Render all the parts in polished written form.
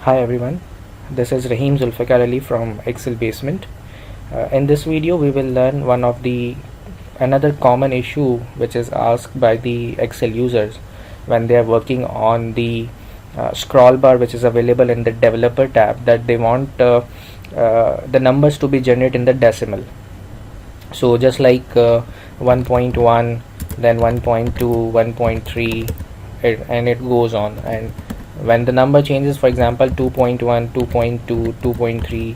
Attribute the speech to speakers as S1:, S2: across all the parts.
S1: Hi everyone, this is Rahim Zulfikar Ali from Excel Basement. In this video we will learn one of the another common issue which is asked by the Excel users when they are working on the scroll bar which is available in the developer tab, that they want the numbers to be generated in the decimal. So just like 1.1, then 1.2, 1.3, and it goes on, and when the number changes, for example 2.1, 2.2, 2.3,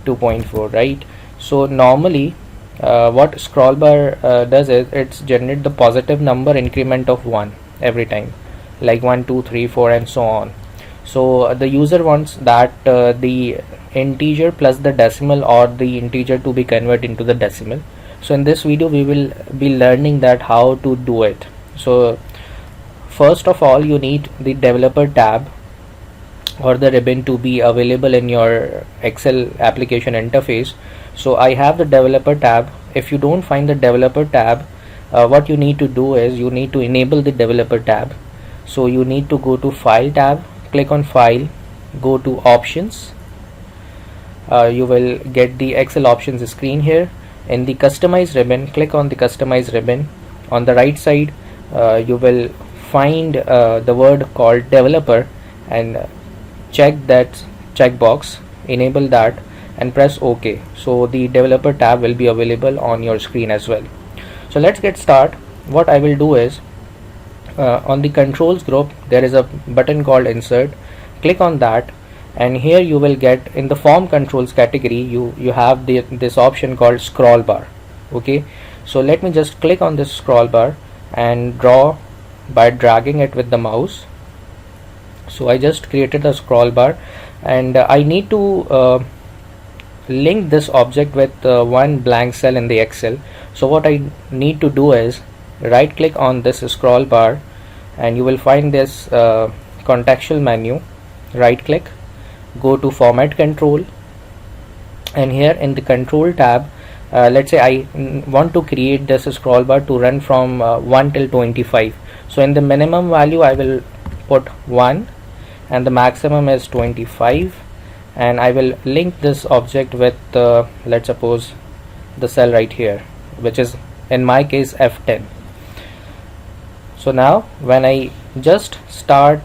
S1: 2.4, right? So normally what scroll bar does is it's generate the positive number increment of 1 every time, like 1, 2, 3, 4 and so on. So the user wants that the integer plus the decimal or the integer to be converted into the decimal. So in this video we will be learning that how to do it. So first of all, you need the developer tab or the ribbon to be available in your Excel application interface. So I have the developer tab. If you don't find the developer tab, what you need to do is you need to enable the developer tab. So you need to go to File tab, click on File, go to Options. You will get the Excel options screen here. In the Customize ribbon, click on the Customize ribbon. On the right side, you will find the word called developer, and check that checkbox, enable that and press OK. So the developer tab will be available on your screen as well. So let's get started. What I will do is on the controls group there is a button called insert. Click on that, and here you will get in the form controls category you have this option called scroll bar. Okay, so let me just click on this scroll bar and draw by dragging it with the mouse. So I just created a scroll bar, and I need to link this object with one blank cell in the Excel. So what I need to do is right click on this scroll bar, and you will find this contextual menu. Right click, go to format control, and here in the control tab, let's say I want to create this scroll bar to run from 1 till 25. So in the minimum value I will put 1 and the maximum is 25, and I will link this object with let's suppose the cell right here, which is in my case F10. So now when I just start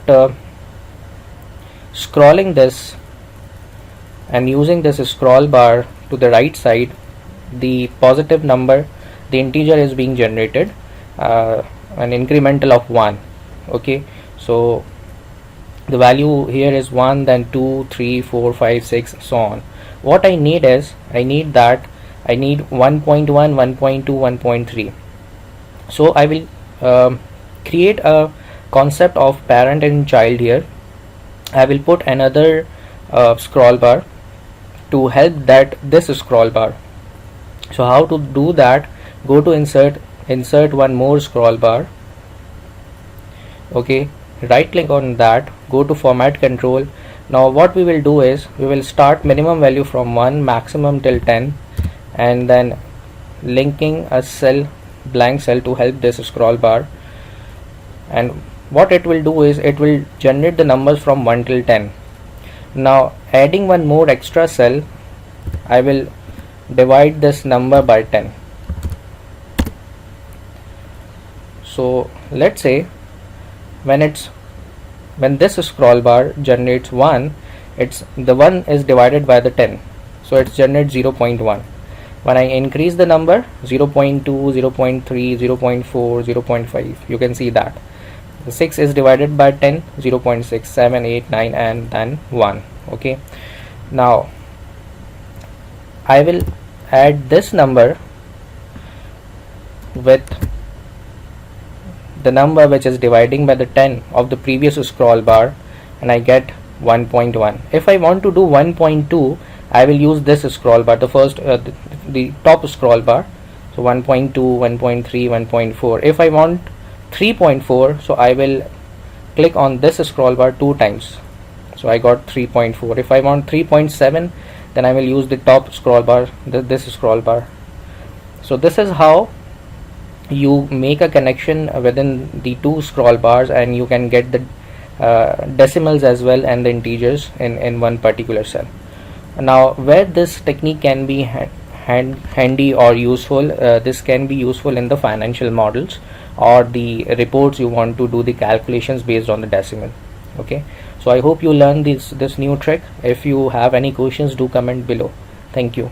S1: scrolling this and using this scroll bar to the right side, the positive number, the integer is being generated, an incremental of 1. Okay, so the value here is 1, then 2, 3, 4, 5, 6, so on. What I need is I need 1.1, 1.2, 1.3. so I will create a concept of parent and child here. I will put another scroll bar to help this scroll bar. So how to do that? Go to insert one more scroll bar. Okay, right click on that, go to format control. Now what we will do is we will start minimum value from 1, maximum till 10, and then linking a cell, blank cell, to help this scroll bar. And what it will do is it will generate the numbers from 1 till 10. Now adding one more extra cell, I will divide this number by 10. So let's say when this scroll bar generates 1, the 1 is divided by the 10, so it generates 0.1. When I increase the number 0.2, 0.3, 0.4, 0.5, you can see that the 6 is divided by 10, 0.6, 7, 8, 9 and then 1. Okay, now I will add this number with the number which is dividing by the 10 of the previous scroll bar, and I get 1.1. If I want to do 1.2, I will use this scroll bar, the first the top scroll bar. So 1.2, 1.3, 1.4. If I want 3.4, so I will click on this scroll bar 2 times, so I got 3.4. If I want 3.7, then I will use the top scroll bar, this scroll bar. So this is how you make a connection within the two scroll bars, and you can get the decimals as well and the integers in one particular cell. Now, where this technique can be handy or useful, this can be useful in the financial models or the reports you want to do the calculations based on the decimal. Okay, so I hope you learned this new trick. If you have any questions, do comment below. Thank you.